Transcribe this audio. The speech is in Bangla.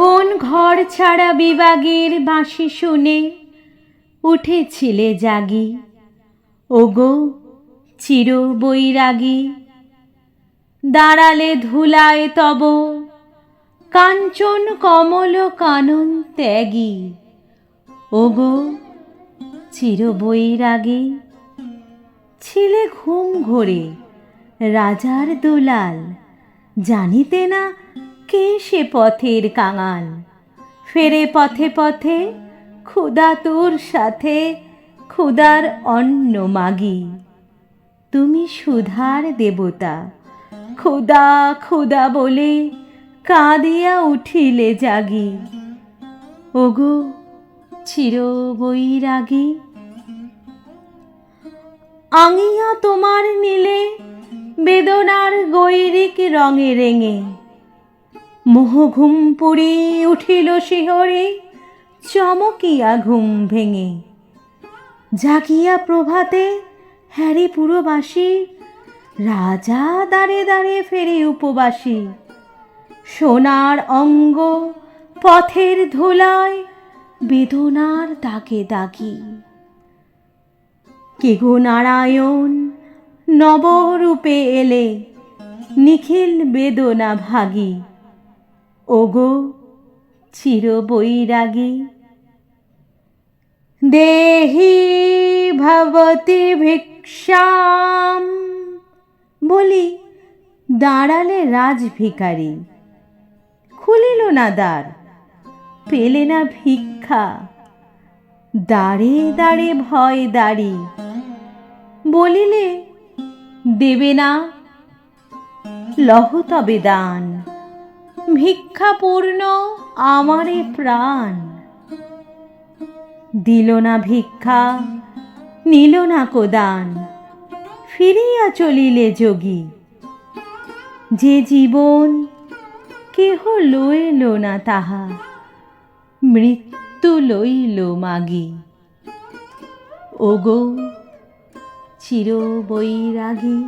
কোন ঘর ছাড়া বিভাগের বাঁশি শুনে উঠেছিলে জাগি, ওগো চির বৈরাগী। দাঁড়ালে ধুলায় তব কাঞ্চন কমল কানন ত্যাগী, ওগো চির বৈরাগী। ছিলে ঘুম ঘোরে রাজার দুলাল, জানিতে না কে সে পথের কাঙাল। ফেরে পথে পথে ক্ষুধা তোর সাথে ক্ষুধার অন্ন মাগি। তুমি সুধার দেবতা, ক্ষুধা ক্ষুধা বলে কাঁদিয়া উঠিলে জাগি, ওগো চির বৈরাগী। আঙিয়া তোমার নীলে বেদনার গৈরিক রঙে রেঙে, মোহ ঘুম পুরি উঠিল শিহরে চমকিয়া ঘুম ভেঙে। জাগিয়া প্রভাতে হ্যারি পুরবাসী, রাজা দাঁড়ে দাঁড়ে ফেরে উপবাসী। সোনার অঙ্গ পথের ধুলায় বেদনার দাগে দাগি। কে গো নারায়ণ নবরূপে এলে নিখিল বেদনা ভাগী, ওগো চির বৈরাগী। দেহি ভবতি ভিক্ষাম বলি দাঁড়ালে রাজ ভিখারি। খুলিল না দ্বার, পেলে না ভিক্ষা, দাঁড়ে দাঁড়ে ভয় দাঁড়ি। বলিলে দেবে না, লহ তবে দান, ভিক্ষা পূর্ণ আমারে প্রাণ। দিল না ভিক্ষা, নিল না কোদান, ফিরিয়া চলিলে যোগী। যে জীবন কেহ লইল না তাহা, মৃত্যু লইল মাগি, ওগো চির বৈরাগী।